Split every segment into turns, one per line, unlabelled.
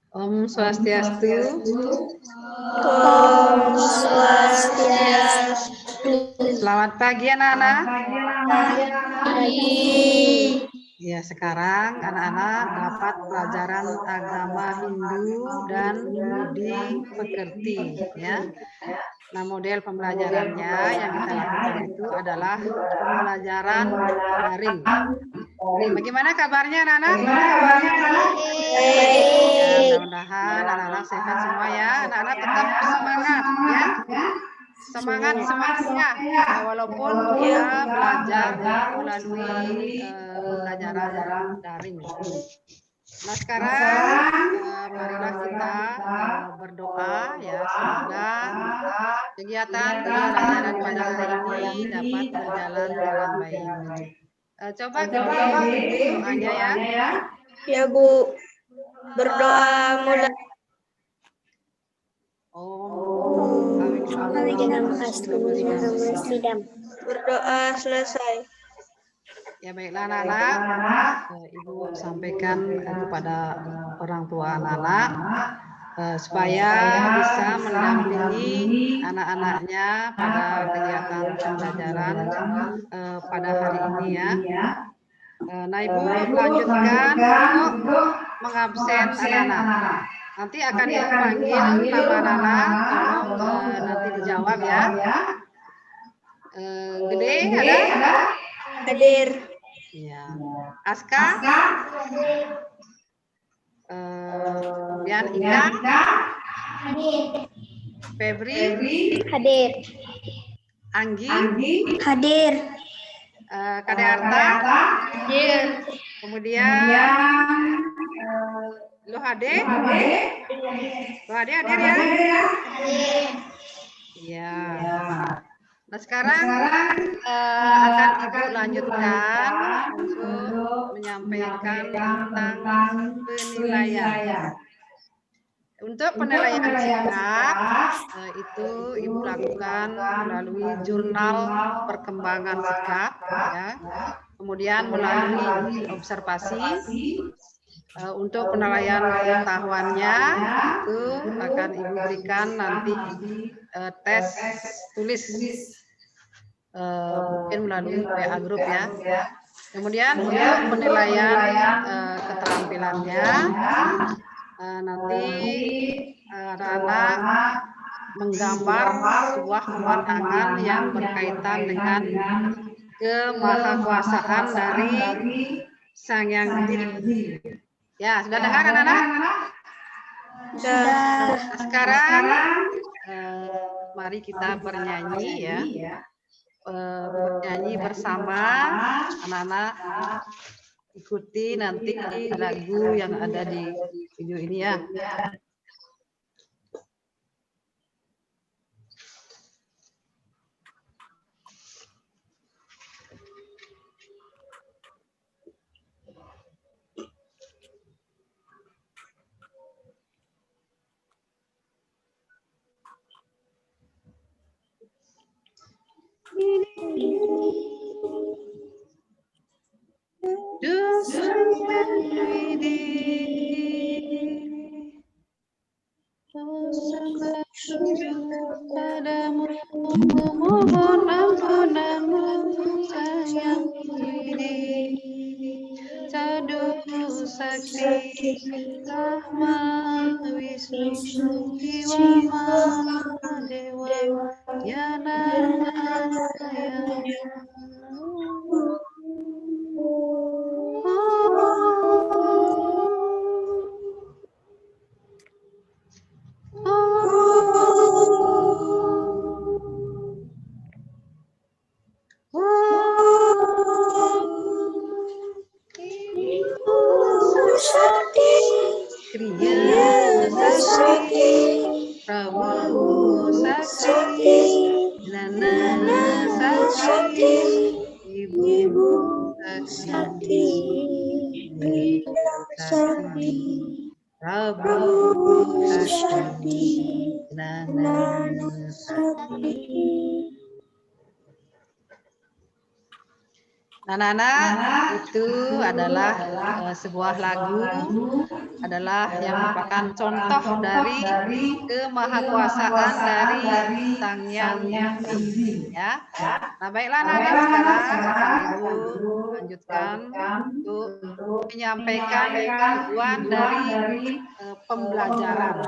Om Swastiastu.
Om Swastiastu.
Selamat pagi anak-anak.
Pagi.
Ya, sekarang anak-anak dapat pelajaran agama Hindu dan budi pekerti ya. Nah, model pembelajarannya yang kita lakukan itu adalah pembelajaran daring. Bagaimana kabarnya anak-anak? Ya, mudah-mudahan anak-anak sehat semua ya. Anak-anak tetap semangat ya. Semangat semuanya ya, walaupun kita belajar melalui pembelajaran daring. Nah, sekarang marilah kita berdoa ya, semoga kegiatan pembelajaran pada hari ini dapat berjalan dengan baik. Coba Gede doanya ya.
Ya Bu, berdoa mulai. Berdoa selesai.
Ya baiklah anak-anak, Ibu sampaikan kepada orang tua anak-anak supaya bisa mendampingi anak-anaknya pada kegiatan pembelajaran pada hari ini ya. Nah, Ibu lanjutkan untuk mengabsen anak-anak. Nanti akan Ibu panggil nama anak-anak, tolong nanti dijawab ya. Gede ada?
Hadir.
Ya. Aska? Kemudian Ika? Febri?
Hadir.
Anggi?
Hadir.
Kade Arta?
Hadir.
Kemudian Lohade? Lohade hadir ya? Iya. Nah, sekarang akan Ibu lanjutkan untuk menyampaikan tentang penilaian. Untuk penilaian sikap itu Ibu lakukan melalui jurnal perkembangan sikap ya. Kemudian melalui observasi. Untuk penilaian pengetahuannya itu akan Ibu berikan nanti tes tulis mungkin melalui WA grup ya. Kemudian untuk penilaian keterampilannya nanti anak-anak menggambar sebuah pemandangan yang berkaitan dengan kemahakuasaan dari Sang Yang Widi. Ya, sudah dengar anak-anak?
Sudah.
Sekarang mari kita bernyanyi ya. Bernyanyi bersama anak-anak, ikuti nanti lagu yang ada di video ini ya. Padamu mohon ampunanmu Sayang Widi, Sadu Sakti Brahma Wisnu Jiwa Dewa Yanaya. Kriya Sakti, Prabu Sakti, Nana Sakti, Ibu Sakti, Sakti, Prabu Sakti, Nana Sakti. Anak-anak, itu adalah sebuah lagu, adalah yang merupakan contoh dari kemahakuasaan dari Sang Hyang Widi, ya. Nah, baiklah anak-anak, sekarang akan Ibu lanjutkan untuk menyampaikan tujuan dari pembelajaran.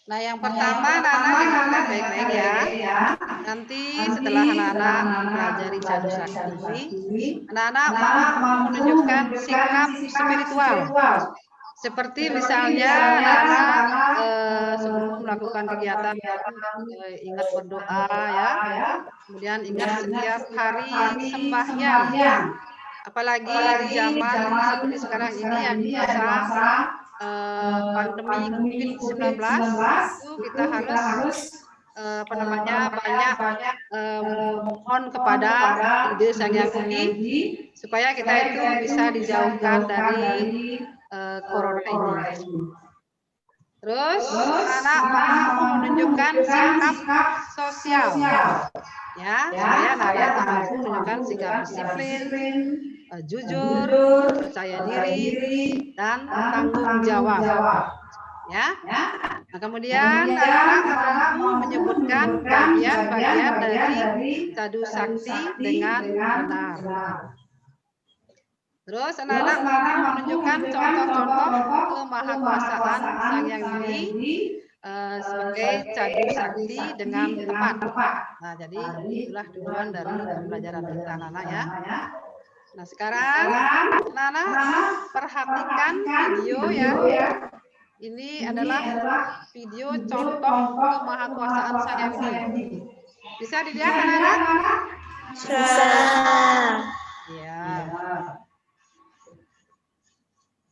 Nah, yang pertama anak-anak dengarkan baik-baik ya. Nanti setelah anak-anak mempelajari Cadu Sakti, anak-anak mau menunjukkan sikap spiritual. Seperti misalnya anak-anak sebelum melakukan kegiatan ingat berdoa ya. Kemudian ingat setiap hari sembahyang. Apalagi di zaman seperti sekarang ini yang di masa pandemi COVID-19 itu kita harus banyak mohon kepada ide Sang Hyang Widi supaya kita itu bisa dijauhkan dari corona ini. Terus anak mau menunjukkan sikap sosial, ya, supaya anak-anak mampu menunjukkan sikap disiplin, jujur, percaya diri, dan tanggung jawab. Ya. Nah, kemudian anak-anak mampu menyebutkan bagian-bagian dari Cadu Sakti dengan benar. Terus anak-anak mampu menunjukkan contoh-contoh kemahakuasaan Sang Hyang Widi sebagai Cadu Sakti dengan tepat. Nah, jadi itulah tujuan dari pembelajaran kita anak-anak ya. Nah, sekarang anak-anak perhatikan video ya. Ini adalah video contoh kemahakuasaan Sang Hyang Widi. Bisa dilihat anak-anak?
Bisa.
Ya.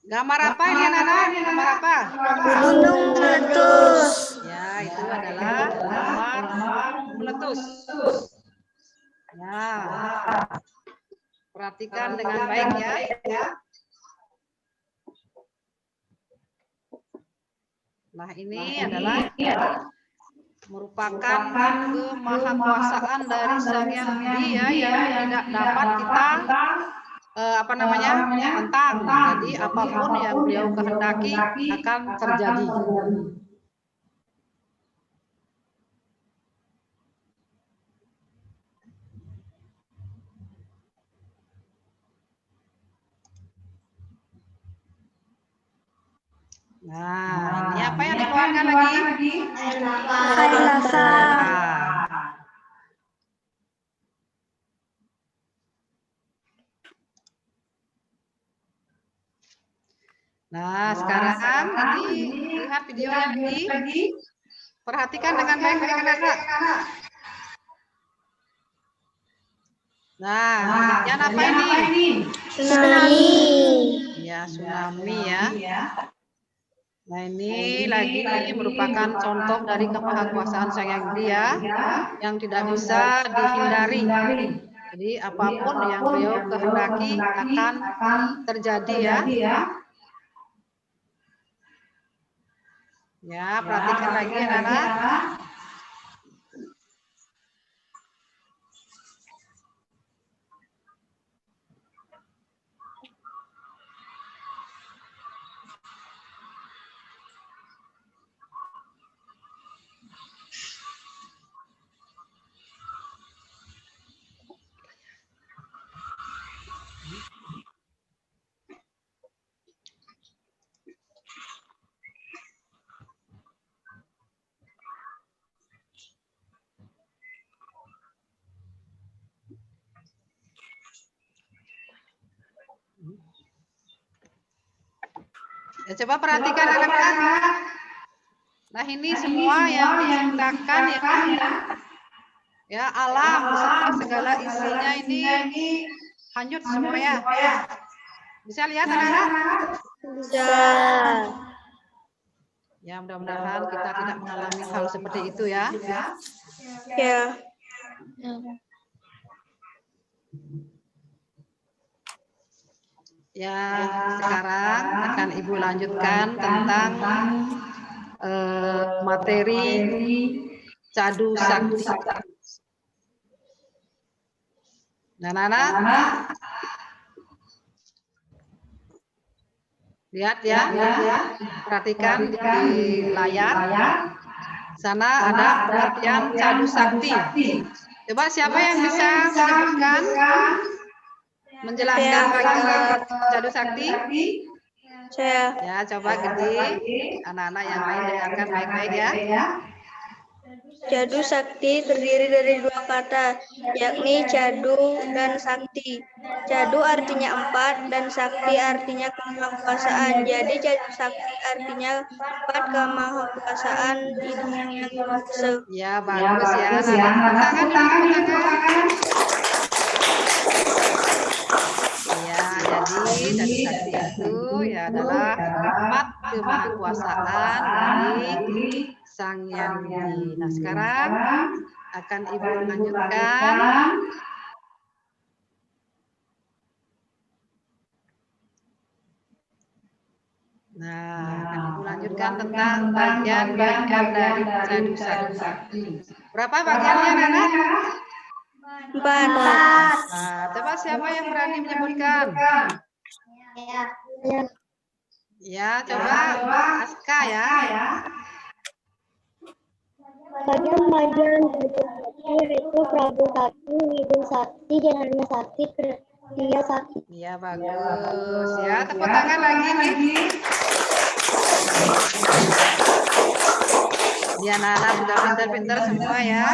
Gambar apa ini anak-anak? Gambar apa?
Gunung meletus.
Ya, itu adalah gambar meletus. Ya. Perhatikan dengan baik ya. Nah, ini adalah merupakan kemahakuasaan dari Sang Hyang Widi ya, yang tidak dapat kita tentang. Jadi apapun yang beliau kehendaki akan terjadi. Nah, ini apa yang dikeluarkan lagi?
Air lava.
Nah, sekarang ini lihat videonya lagi. Perhatikan dengan baik-baik anak-anak. Nah, yang apa ini?
Tsunami.
Ya, tsunami ya. Nah, ini lagi merupakan contoh dari kemahakuasaan Sang Hyang Widi ya, yang tidak bisa dihindari. Jadi apapun yang beliau kehendaki akan terjadi ya. Ya, perhatikan lagi anak-anak. Ya, coba perhatikan anak-anak. Nah, ini semua yang diciptakan ya alam beserta segala isinya ini hanyut semua ya. Bisa lihat anak-anak?
Bisa.
Ya, mudah-mudahan kita tidak mengalami hal seperti itu ya.
Ya.
Ya, sekarang akan Ibu lanjutkan tentang materi Cadu Sakti. Nah, Nana, lihat ya, perhatikan di layar. Sana ada pengertian cadu sakti. Coba siapa yang bisa menyebutkan, menjelaskan cadu sakti?
Saya.
Ya, coba Gede. Anak-anak yang lain dengarkan baik-baik ya.
Cadu sakti terdiri dari dua kata, yakni cadu dan sakti. Cadu artinya 4 dan sakti artinya kemahakuasaan. Jadi cadu sakti artinya 4 kemahakuasaan di dunia yang kuasa.
Ya, bagus ya. Tepuk tangan dulu, tepuk tangan. Ya, jadi cadu sakti itu ya adalah 4 kemahakuasaan dari Sang Hyang Widi. Nah, sekarang akan Ibu lanjutkan. Nah, akan Ibu lanjutkan tentang bagian-bagian dari cadu sakti. Berapa bagiannya, Nana?
4.
Nah, coba siapa yang berani menyebutkan? Ya, coba Aska ya.
Bagian-bagian sakti yaitu Prabu Sakti, Widul Sakti, Janana Sakti, Kriya Sakti.
Iya, bagus ya. Tepuk tangan lagi nih. Ya, anak-anak sudah pintar-pintar semua ya.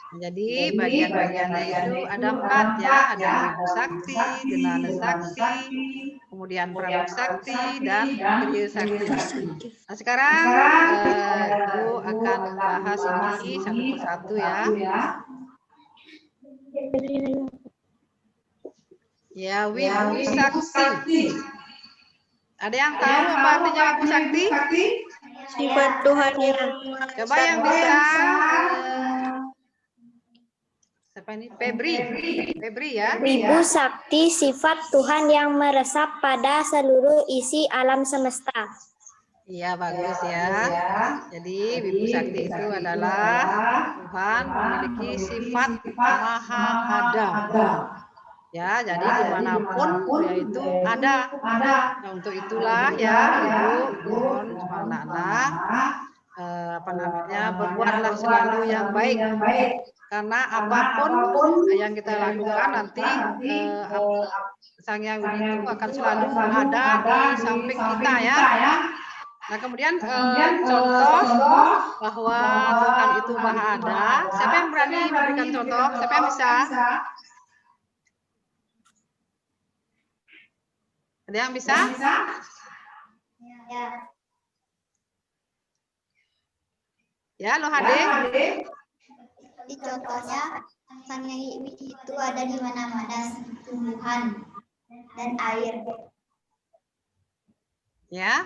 Jadi bagian-bagiannya itu ada 4 ya. Ada Ibu Sakti, Janana Sakti, kemudian Prabu Sakti, dan Kriya Sakti. Nah, sekarang Ibu akan membahas ini satu persatu ya. Ya, Wibu Sakti. Ada yang tahu apa artinya Wibu Sakti?
Sifat Tuhan yang
Coba yang bisa. Siapa ini? Febri ya.
Wibu Sakti sifat Tuhan yang meresap pada seluruh isi alam semesta.
Iya, bagus ya. Jadi Wibu Sakti itu adalah Tuhan memiliki sifat maha ada. Ya, jadi dimanapun dia itu ada. Nah, untuk itulah ya Ibu mohon sama anak-anak berbuatlah selalu yang baik. Karena apapun yang kita lakukan nanti Sang Hyang Widi itu akan selalu ada di samping kita ya. Nah, kemudian contoh bahwa Tuhan itu maha ada. Siapa yang berani memberikan contoh? Siapa yang bisa? Ada yang bisa? Ya, lo Hade.
Di contohnya, Sang Hyang Widi itu ada di mana-mana, tumbuhan dan air.
Ya.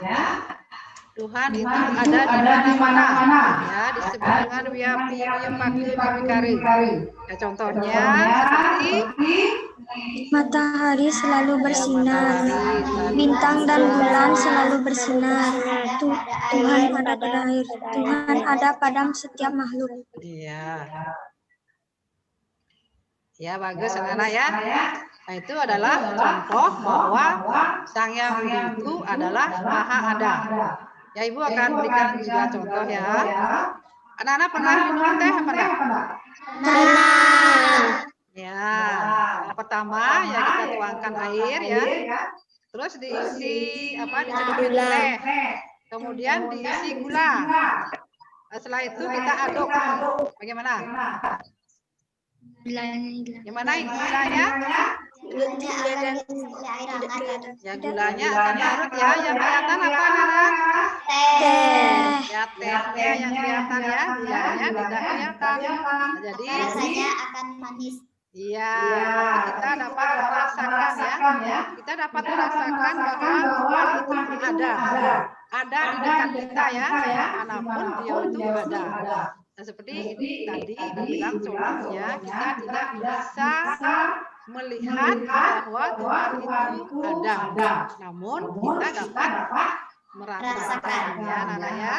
Tuhan itu ada di mana-mana. Ya, disebut dengan wiyapi wiyapaku pamikari. Ya, contohnya seperti
Matahari selalu bersinar, bintang dan bulan selalu bersinar. Tuhan ada pada air, Tuhan ada pada setiap makhluk.
Iya. Ya, bagus anak-anak ya. Nah, itu adalah contoh bahwa Sang Hyang Widi itu adalah maha ada. Ya, Ibu akan berikan juga contoh ya. Anak-anak pernah minum teh apa enggak?
Pernah.
Ya, yang pertama ya kita tuangkan air ya. Terus diisi dicelup teh. Kemudian diisi gula. Setelah itu kita aduk. Bagaimana? Gimana gulanya? Ya, gulanya akan larut ya. Yang kelihatan apa, anak-anak?
Teh.
Ya, tehnya yang kelihatan ya. Gulanya tidak kelihatan. Nah, jadi
Rasanya akan manis.
iya, kita dapat merasakan ya. Kita dapat merasakan bahwa Tuhan itu ada di dekat kita ya. Manapun dia itu ada. Nah, seperti tadi dibilang contohnya, kita tidak bisa melihat bahwa Tuhan itu ada. Namun kita dapat merasakan ya, Nana ya.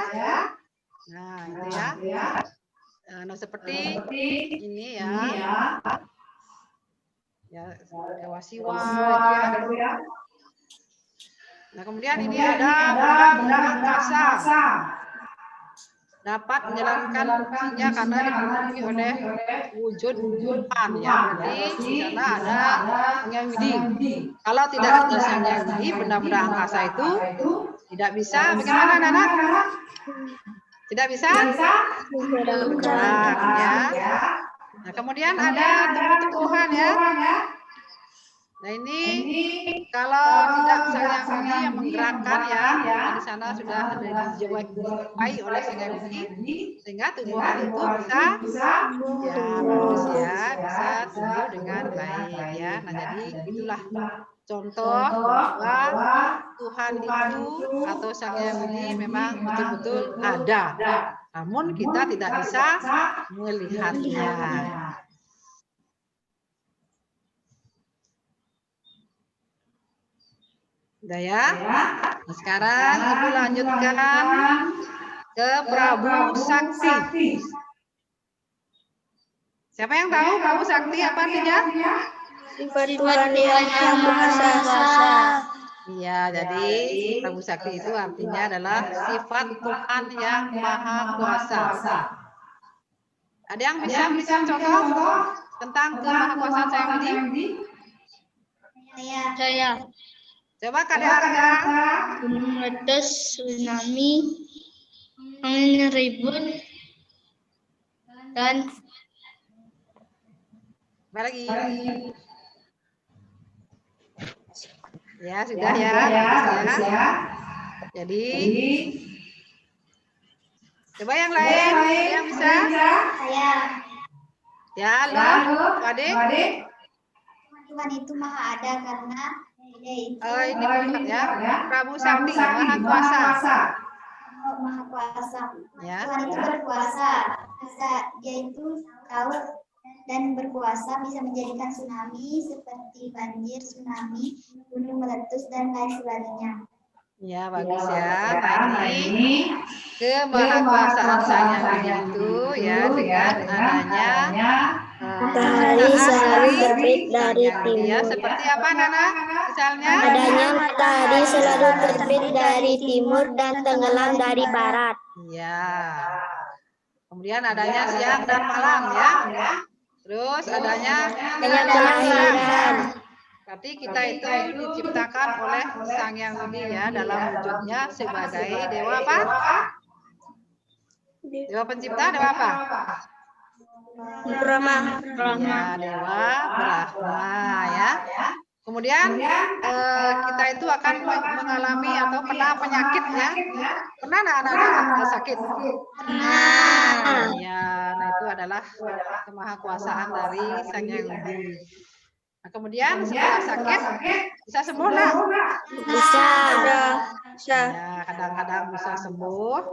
Nah, itu ya. Nah, seperti ini ya. ya Dewa Siwa itu ya. Nah, kemudian ini ada benda-benda angkasa dapat menjalankan fungsinya karena dipenuhi oleh wujud Tuhan ya. Berarti di sana ada Sang Hyang Widi. Kalau tidak ada Sang Hyang Widi, benda-benda angkasa itu tidak bisa. Bagaimana, anak-anak? Tidak bisa? Bergerak ya. Nah, kemudian ada tumbuh-tumbuhan ya. Nah, ini kalau tidak Sang Hyang Widi yang menggerakkan ya, di sana sudah dijiwai oleh Sang Hyang Widi, sehingga tumbuhan itu bisa ya bagus ya, bisa tumbuh dengan baik ya. Nah, jadi itulah contoh bahwa Tuhan itu atau Sang Hyang Widi memang betul-betul ada, namun kita tidak bisa melihatnya. Udah ya. Nah, sekarang Ibu lanjutkan ke Prabu Sakti. Siapa yang tahu Prabu Sakti apa artinya?
Sifat Tuhan yang Maha Kuasa.
Iya, jadi Prabu Sakti itu artinya adalah sifat Tuhan yang Maha Kuasa. Ada yang bisa memberikan contoh tentang kemahakuasaan Sang Hyang Widi?
Saya.
Coba kadang-kadang
Gunung meletus, tsunami, angin ribut, dan
apa lagi? Ya, sudah ya. Bagus ya. Jadi coba yang lain, yang bisa?
Saya.
Ya, lo, adik.
Tuhan itu maha ada karena dia itu
Ini bukan ya, Prabu Sakti, Maha Kuasa.
Maha Kuasa.
Ya.
Tuhan itu berkuasa. Dia itu tahu dan berkuasa bisa menjadikan tsunami seperti banjir, tsunami, gunung meletus dan lain sebagainya.
Ya, bagus ya. Nah, ini kemahakuasaan Sang Hyang Widi itu ya dengan adanya
Matahari selalu terbit dari timur.
ya, seperti apa Nana? Misalnya
Adanya matahari selalu terbit dari timur dan tenggelam dari barat.
ya. Kemudian adanya siang dan malam ya. Terus adanya
Kelahiran.
berarti kita itu diciptakan oleh Sang Hyang Widi ya dalam wujudnya sebagai dewa apa? Dewa pencipta, dewa apa?
Brahma.
Ya, dewa Brahma ya. Kemudian kita itu akan mengalami atau kena penyakit ya. Pernah anak-anak sakit?
Pernah.
Ya, nah itu adalah kemahakuasaan dari Sang Hyang Widi. Nah, kemudian setelah sakit bisa sembuh nggak?
Bisa.
Ya, kadang-kadang bisa sembuh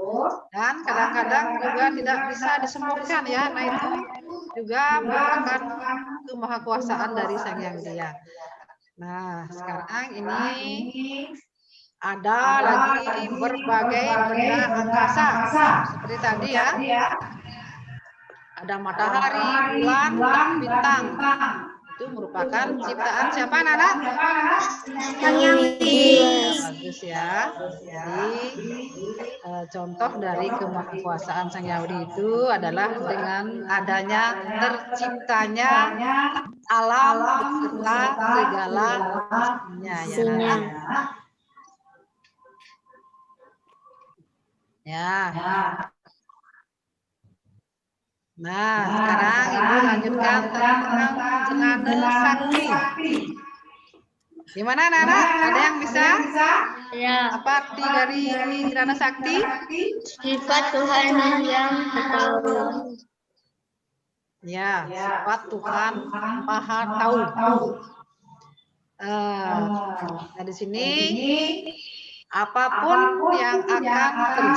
dan kadang-kadang juga tidak bisa disembuhkan ya. Nah itu juga merupakan kemahakuasaan dari Sang Hyang Widi ya. Nah, sekarang ini ada lagi berbagai benda angkasa seperti tadi ya. Ada matahari, bulan, dan bintang. Itu merupakan ciptaan siapa, Nana?
Sang Hyang Widi.
Bagus ya. Jadi contoh dari kemahakuasaan Sang Hyang Widi itu adalah dengan adanya terciptanya alam beserta segala isinya ya. Nah, sekarang Ibu lanjutkan tentang Jenade Sakti. Gimana, Nana? Ada yang bisa?
Ya.
Apa arti dari Jenade Sakti?
Sifat Tuhan yang tahu.
Ya, sifat Tuhan Maha Tahu. Nah, di sini apapun yang akan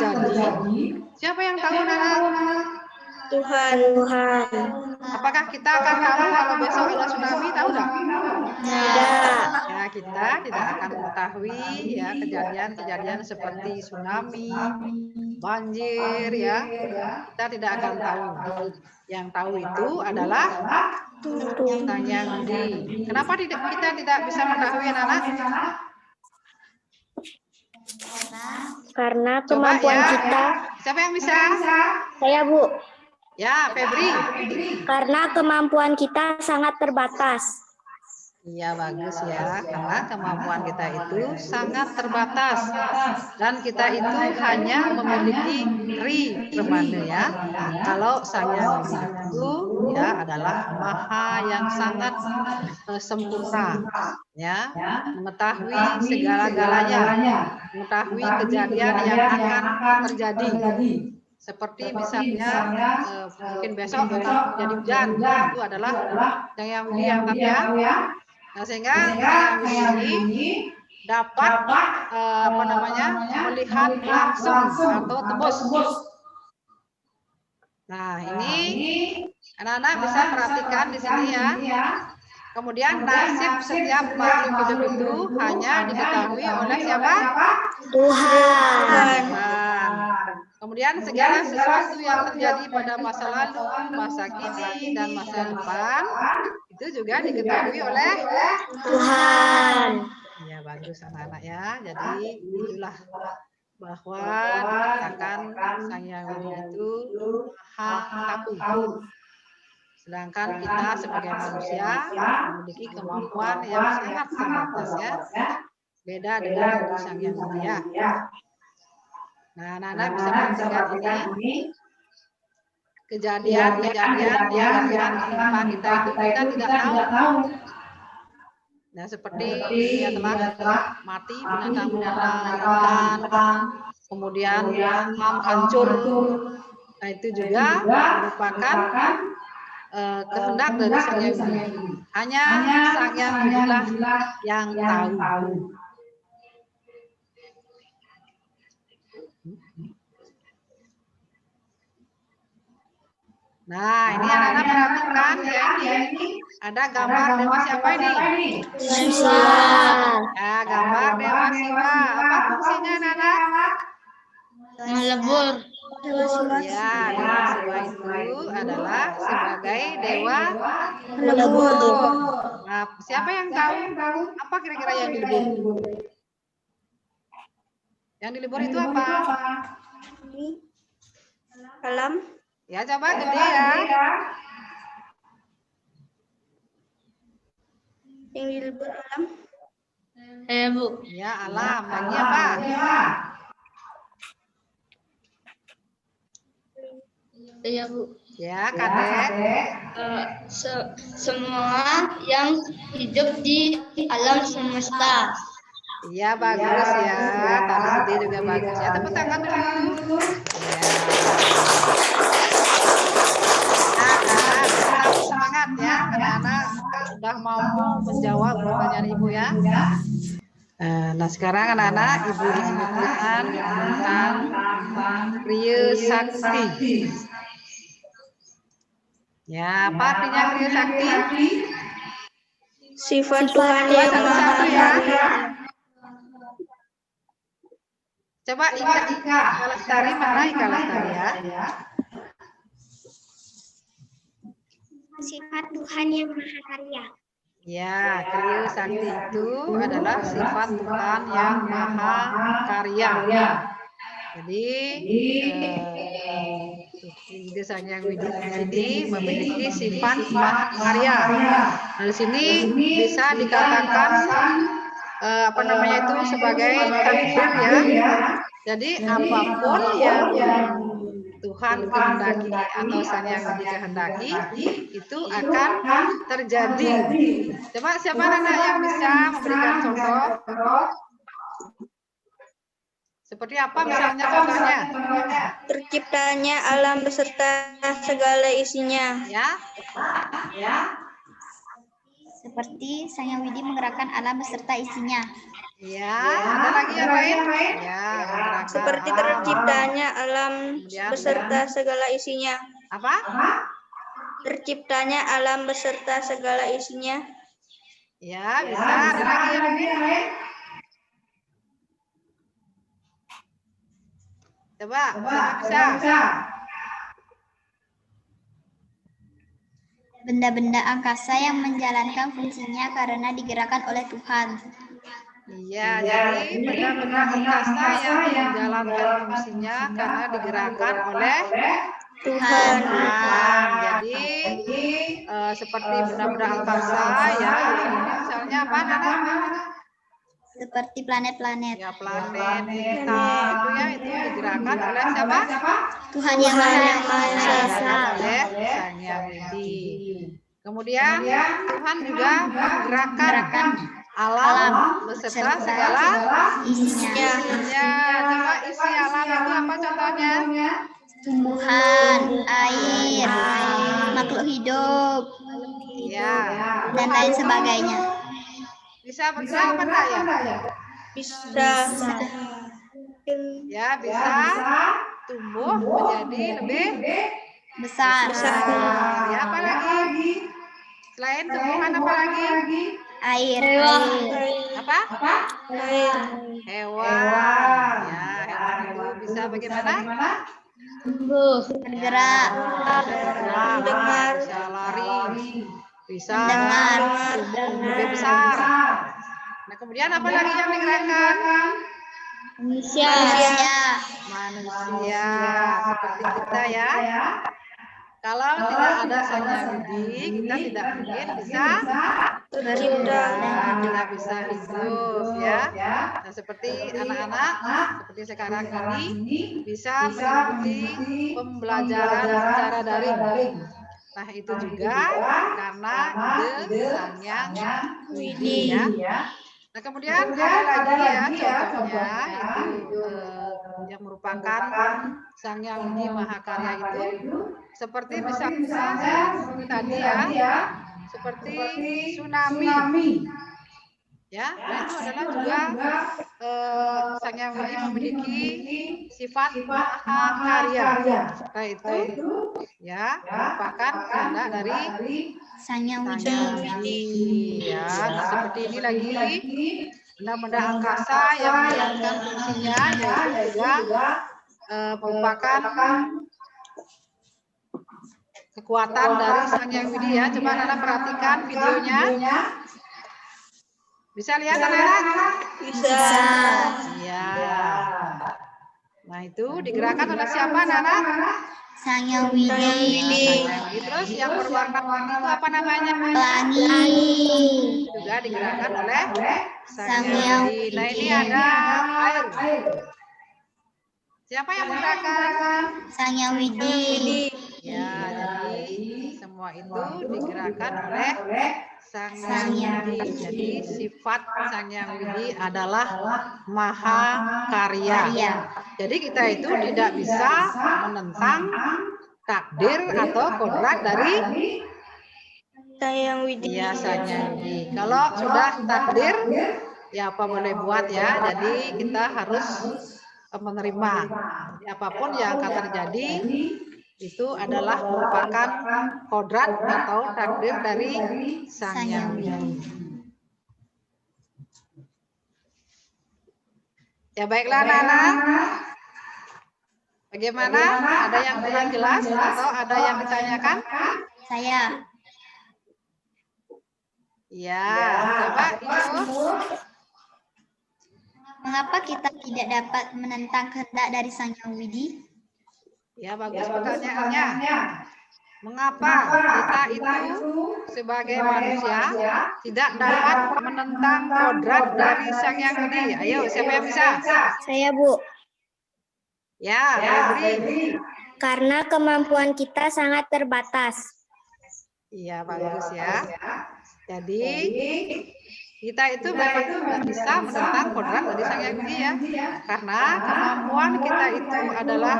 terjadi, siapa yang tahu, Nana?
Tuhan.
Apakah kita akan tahu kalau besok ada tsunami? Tahu nggak?
Tidak.
Ya, kita tidak akan mengetahui ya kejadian-kejadian seperti tsunami, banjir ya. Kita tidak akan tahu. Yang tahu itu adalah Sang Yang Widi. Kenapa kita tidak bisa mendahului anak-anak?
Karena
Coba
kemampuan
ya.
kita.
Siapa yang bisa?
Saya, Bu.
Ya, Febri.
Karena kemampuan kita sangat terbatas.
Iya, bagus ya. Karena kemampuan kita itu sangat terbatas. Dan kita itu hanya memiliki ri permane ya. Kalau Sang Yang Widi itu ya adalah maha yang sangat sempurna ya, mengetahui segala-galanya, mengetahui kejadian yang akan terjadi. Seperti misalnya mungkin besok akan terjadi hujan, itu adalah Sang Yang Widi yang akan ya. Nah, sehingga Sang Yang Widi ini dapat melihat langsung atau tembus. Nah, ini anak-anak bisa perhatikan di sini ya. Kemudian nasib setiap makhluk hidup itu hanya diketahui oleh siapa?
Tuhan.
Kemudian segala sesuatu yang terjadi pada masa lalu, masa kini, dan masa depan itu juga diketahui oleh
Tuhan.
Ya, bagus anak-anak ya. Jadi itulah bahwa dikatakan Sang Yang Widi itu maha tahu. Sedangkan kita sebagai manusia memiliki kemampuan yang sangat terbatas ya. Beda dengan Sang Yang Widi ya. Nah, anak-anak bisa perhatikan ini kejadian-kejadian yang akan menimpa kita itu kita tidak tahu. Nah, seperti ya telah mati binatang-binatang, ikan, kemudian alam hancur. Nah, itu juga merupakan kehendak dari Sang Yang Widi. Hanya Sang Yang Widi lah yang tahu. Nah, ini anak-anak perhatikan ya, ini ada gambar dewa siapa ini?
Siwa.
Ya, gambar dewa Siwa. Apa fungsinya anak-anak?
Melebur.
Ya, dewa Siwa itu adalah sebagai dewa
Melebur.
Nah, siapa yang tahu apa kira-kira yang dilebur? Yang dilebur itu apa?
Alam.
Ya, coba gede ya.
Yang dilebur alam.
Bu.
Ya, alam. Lagi apa?
Iya, Bu.
Ya, Kadek.
Semua yang hidup di alam semesta.
Iya, bagus ya. Tadi gede juga bagus ya. Tepuk tangan dulu. Ya. Nah, tetap semangat ya. Anak-anak sudah mampu menjawab pertanyaan Ibu ya. Nah, sekarang anak-anak Ibu ingatkan tentang Kriya Sakti. Ya, apa artinya Kriya Sakti?
Sifat Tuhan yang maha
ya. Coba Ika Lestari, mana Ika Lestari ya?
Sifat Tuhan yang maha karya.
Ya, Kriya Sakti itu adalah sifat Tuhan yang maha karya. Jadi Sang Yang Widi ini memiliki sifat maha karya. Nah, di sini bisa dikatakan itu sebagai takdir ya. Jadi apapun yang Tuhan kehendaki atau Sang Yang Widi kehendaki itu akan terjadi. Coba siapa anak yang bisa memberikan contoh? Seperti apa misalnya contohnya?
Terciptanya alam beserta segala isinya.
Ya.
Seperti Sang Yang Widi menggerakkan alam beserta isinya.
Ya, ada lagi yang lain? Ya,
Seperti terciptanya alam beserta segala isinya.
Apa?
Terciptanya alam beserta segala isinya.
Ya, bisa. Ada lagi yang lain? Coba, bisa.
benda-benda angkasa yang menjalankan fungsinya karena digerakkan oleh Tuhan.
Iya, jadi benda-benda angkasa yang menjalankan fungsinya karena digerakkan oleh
Tuhan.
Tuhan. Jadi seperti benda-benda angkasa ya, ini misalnya apa Nana?
Seperti planet-planet.
Ya planet, bintang itu ya, itu digerakkan oleh siapa?
Tuhan yang Maha Kuasa.
Oleh Sang Yang Widi. Kemudian Tuhan juga menggerakkan alam beserta segala
Isinya.
isinya. Coba isi alam itu apa contohnya?
Tumbuhan, air, makhluk hidup,
Ya,
dan lain sebagainya.
bisa bergerak apa enggak ya?
Bisa.
Ya, bisa tumbuh menjadi lebih
Besar.
Ya, apa lagi? Selain tumbuhan apa lagi?
Air.
Apa? Hewan. Ya, hewan itu bisa bagaimana?
Bergerak.
Mendengar, bisa lari, bisa
Mendengar.
tumbuh lebih besar. Nah, kemudian apa lagi yang digerakkan?
Manusia.
Manusia seperti kita ya. Kalau tidak ada Sang Yang Widi, kita tidak mungkin bisa
Tercipta.
tidak bisa hidup ya. Nah, seperti anak-anak seperti sekarang ini bisa mengikuti pembelajaran secara daring. Nah, itu juga karena ide Sang Yang Widi ya. Nah, kemudian ada lagi ya contohnya itu yang merupakan Sang Yang Widi Mahakarya itu seperti misalnya tadi ya, seperti tsunami. Ya, nah itu adalah juga Sang Yang Widi memiliki sifat mahakarya. Nah, itu ya merupakan kehendak dari
Sang Yang
Sang Yang Widi. Ya, nah seperti ini lagi benda-benda angkasa yang menjalankan fungsinya yaitu juga merupakan kekuatan dari Sang Yang Widi ya. Coba Nana perhatikan videonya. Bisa lihat anak-anak?
Bisa.
Iya. Nah, itu digerakkan oleh siapa Nana?
Sang Yang Widi.
Terus yang berwarna-warni itu apa namanya?
Pelangi.
Juga digerakkan oleh
Sang Yang
Widi. Nah, ini ada air. Siapa yang menggerakkan?
Sang Yang Widi.
Ya, jadi semua itu digerakkan oleh Sang Yang Widi. Jadi sifat Sang Yang Widi adalah mahakarya. Jadi kita itu tidak bisa menentang takdir atau kodrat dari
Sang Yang Widi.
ya Sang Yang Widi. Kalau sudah takdir, ya apa boleh buat ya. Jadi kita harus menerima. Jadi, apapun yang akan terjadi itu adalah merupakan kodrat atau takdir dari Sang Yang Widi. Ya baiklah anak-anak. Bagaimana? Ada yang kurang jelas atau ada yang ditanyakan?
Saya.
Ya, coba Ibu.
Mengapa kita tidak dapat menentang kehendak dari Sang Yang Widi?
Ya, bagus pertanyaannya. Mengapa kita itu sebagai manusia tidak dapat menentang kodrat dari Sang Yang Widi? Ayo, siapa yang bisa?
Saya, Bu.
Ya, Febri.
Karena kemampuan kita sangat terbatas.
Iya, bagus ya. Jadi kita itu memang tidak bisa menentang kodrat dari Sang Yang Widi ya. Karena kemampuan kita itu adalah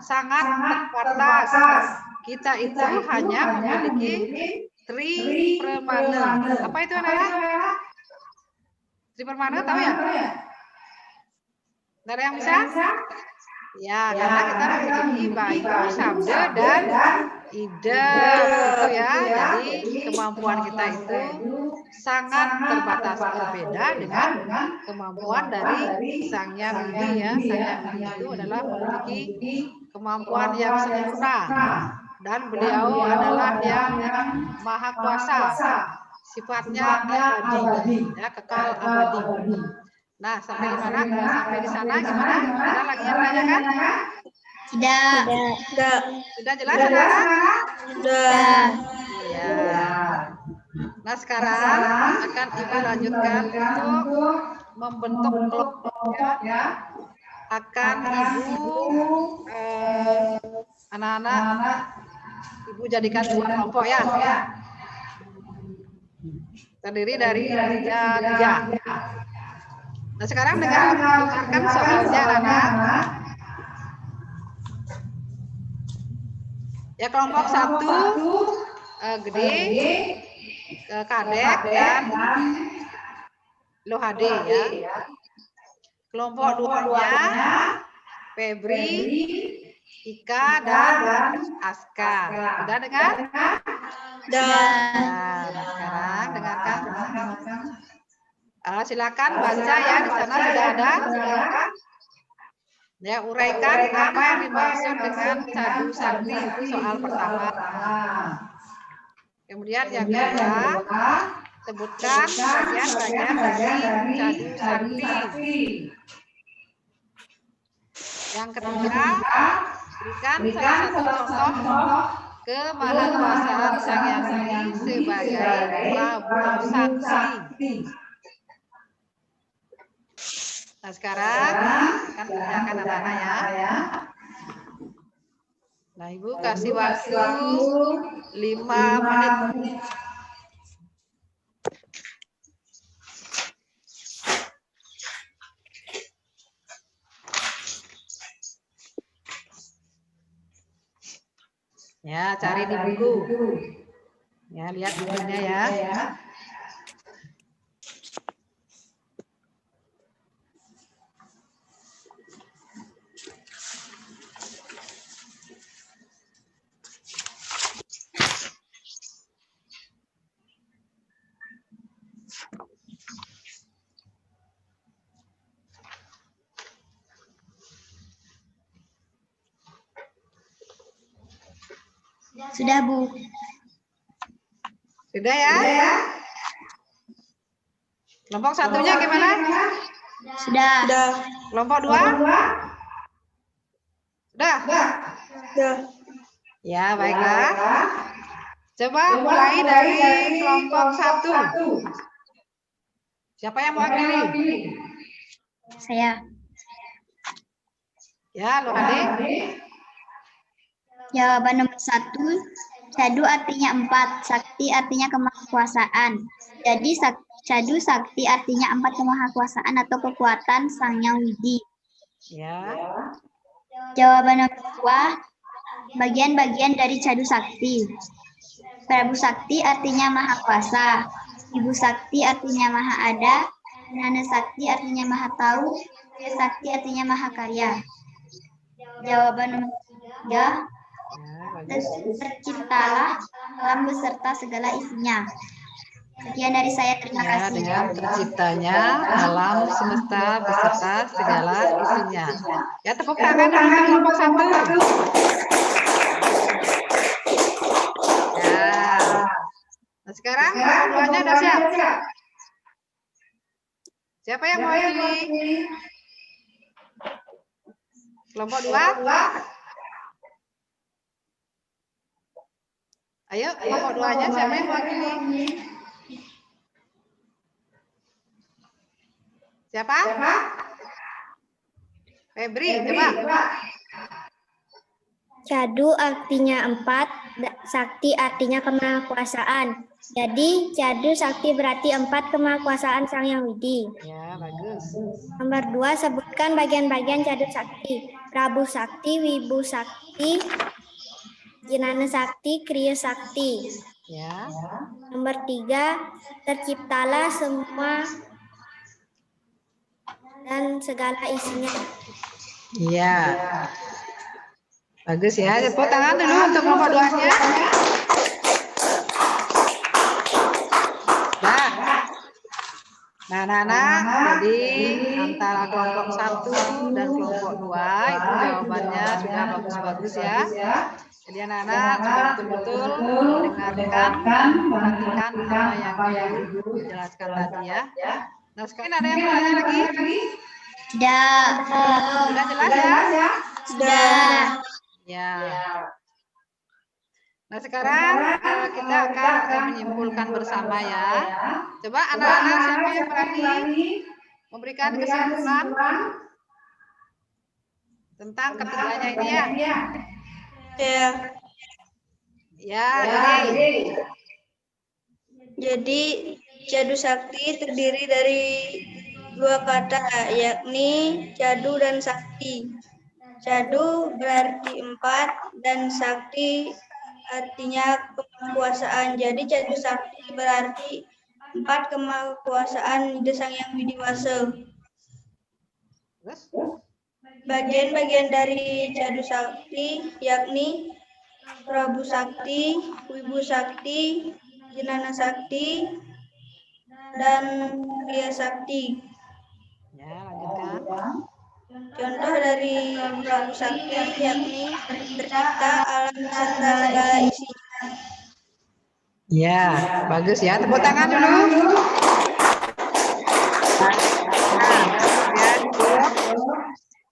sangat terbatas. Kita itu hanya memiliki tripermana. Apa itu anak-anak? Tripermana tahu ya? Ada yang bisa? Ya, karena kita memiliki bayu, sabda, dan ide gitu ya. Jadi kemampuan kita itu sangat terbatas, berbeda dengan kemampuan dari Sang Yang Widi ya. Sang Yang Widi itu adalah memiliki kemampuan yang sempurna. dan beliau adalah yang maha kuasa, sifatnya abadi, ya, kekal abadi. Nah, sampai di mana? Sampai di sana gimana? Ada lagi yang tanyakan?
Tidak.
Sudah jelas sekarang?
Sudah.
Iya. Nah, sekarang akan Ibu lanjutkan untuk membentuk kelompok, ya. Akan Ibu anak-anak Ibu jadikan 2 kelompok, ya. Terdiri dari 3. Nah, sekarang dengarkan soalnya, anak. Ya, kelompok 1 gede, kadek dan lohade, ya. Kelompok 2-nya Febri, Ika dan Askar. Sudah dengar?
Sudah.
Nah, sekarang dengarkan. Silakan baca, ya, di sana sudah ada. Ya, uraikan apa yang dimaksud dengan cadu sakti, itu soal pertama. Kemudian yang kedua, sebutkan bagian-bagian dari cadu sakti. Yang ketiga, berikan salah satu contoh kemahakuasaan Sang Hyang Widi sebagai Prabu Sakti. Nah, sekarang akan kerjakan anak-anak, ya. Nah, Ibu kasih waktu 5 menit. Ya, cari di buku. Ya, lihat bukunya, ya.
Sudah, Bu.
Sudah, ya? Kelompok 1-nya gimana?
Sudah.
Kelompok 2? Sudah?
Sudah.
Ya, baiklah. Coba mulai dari kelompok 1. Siapa yang mewakili?
Saya.
Ya, Lohade.
Jawaban nomor 1, cadu artinya 4, sakti artinya kemahakuasaan. Jadi cadu sakti artinya 4 kemahakuasaan atau kekuatan Sang Hyang Widi.
Ya.
Jawaban nomor 2, bagian-bagian dari cadu sakti. Prabu Sakti artinya maha kuasa. Ibu Sakti artinya maha ada. Nana Sakti artinya maha tahu. Surya Sakti artinya maha karya. Jawaban nomor 3, terciptalah alam beserta segala isinya. Sekian dari saya, terima
Ya,
kasih.
dengan terciptanya alam semesta beserta segala isinya. Ya, tepuk tangan untuk kelompok 1. Ya. Nah, sekarang kelompok 2-nya udah siap. Siapa yang mewakili? Kelompok 2? Ayo, kelompok 2-nya siapa yang mewakili? Siapa? Febri, coba.
Cadu artinya 4, sakti artinya kemahakuasaan. Jadi cadu sakti berarti 4 kemahakuasaan Sang Hyang Widi.
Ya, bagus.
Nomor 2, sebutkan bagian-bagian cadu sakti. Prabu Sakti, Wibu Sakti, Jinana Sakti, Kriya Sakti.
Ya.
Nomor 3, terciptalah semua dan segala isinya.
Iya. Bagus, ya. Tepuk tangan dulu untuk kelompok 2-nya. Nah. Nah, anak-anak, jadi antara kelompok 1 dan kelompok 2 itu jawabannya sudah bagus-bagus ya. Jadi anak-anak sudah betul-betul mendengarkan, memperhatikan apa yang Ibu jelaskan tadi ya. Nah, sekarang ada yang bertanya lagi?
Sudah.
Sudah jelas ya?
Sudah.
Ya. Nah, sekarang kita akan menyimpulkan bersama ya. Coba anak-anak siapa yang berani memberikan kesimpulan tentang ketiganya ini ya?
Ya.
Ya,
Jadi Cadu Sakti terdiri dari 2 kata, yakni Cadu dan Sakti. Cadu berarti 4 dan Sakti artinya kemahakuasaan. Jadi Cadu Sakti berarti 4 kemahakuasaan Sang Hyang Widiwasa. Bagian-bagian dari Cadu Sakti yakni Prabu Sakti, Wibu Sakti, Jenana Sakti, dan Kriya Sakti.
Ya, lanjutkan.
Contoh dari Prabu Sakti yakni tercipta alam beserta segala isinya.
Ya, bagus ya. Tepuk tangan dulu.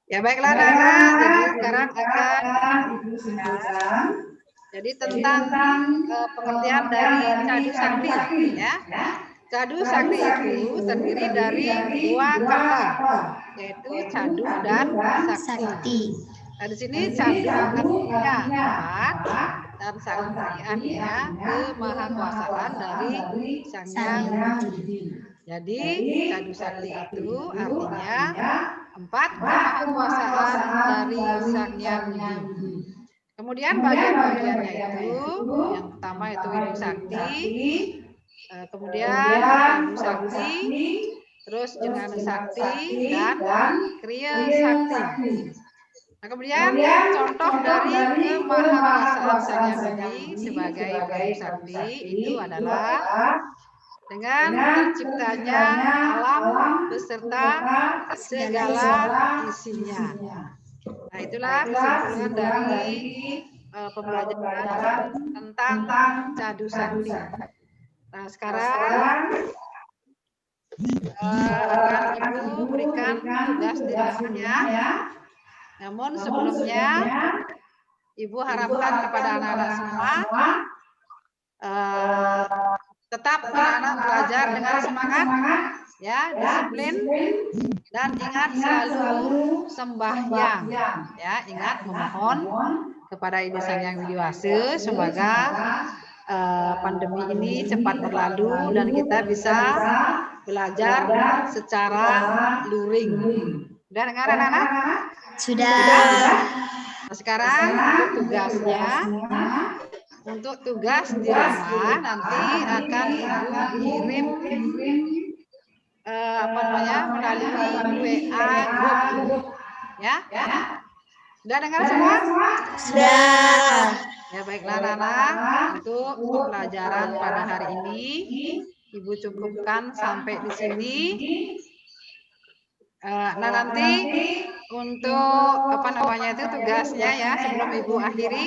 Ya, baiklah anak-anak. Jadi sekarang akan Ibu simpulkan. Jadi tentang pengertian dari Cadu Sakti ya. Cadu Sakti itu terdiri dari 2 kata, yaitu Cadu dan Sakti. Nah, di sini Cadu artinya 4 dan Sakti artinya kemahakuasaan dari Sang Hyang Widi. Jadi Cadu Sakti itu artinya 4 kemahakuasaan dari Sang Hyang Widi. Kemudian bagian-bagiannya itu yang pertama itu Wibu Sakti, kemudian Prabu Sakti, terus Jenana Sakti dan Kriya Sakti. Nah, kemudian contoh dari kemahakuasaan Sang Hyang Widi sebagai Prabu Sakti itu adalah dengan terciptanya alam beserta segala isinya. Nah, itulah kesimpulan dari pembelajaran tentang Cadu Sakti. Nah, sekarang akan Ibu berikan tugas di rumahnya. Namun sebelumnya Ibu harapkan kepada anak-anak semua tetap anak-anak belajar dengan semangat, ya, disiplin, dan ingat selalu sembahyang, ya, ingat memohon kepada Ibu Sang Hyang Widiwasa semoga pandemi ini cepat berlalu dan kita bisa belajar secara luring. Sudah dengar anak-anak?
Sudah.
Nah, sekarang untuk tugasnya, untuk tugas di rumah nanti akan Ibu kirim melalui WA grup, ya. Sudah dengar semua?
Sudah.
Ya, baiklah anak-anak, untuk pembelajaran pada hari ini Ibu cukupkan sampai di sini. Nah, nanti untuk tugasnya ya, sebelum Ibu akhiri,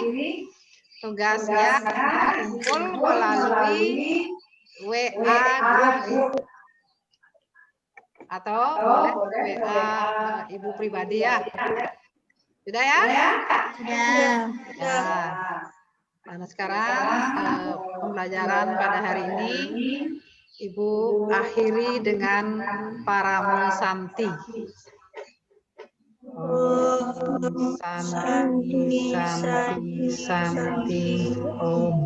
tugasnya kumpul melalui WA grup atau boleh WA Ibu pribadi ya. Sudah ya?
Sudah.
Ya. Nah, sekarang pembelajaran pada hari ini Ibu akhiri dengan Paramo Santi. Santi, Santi, Santi, Om.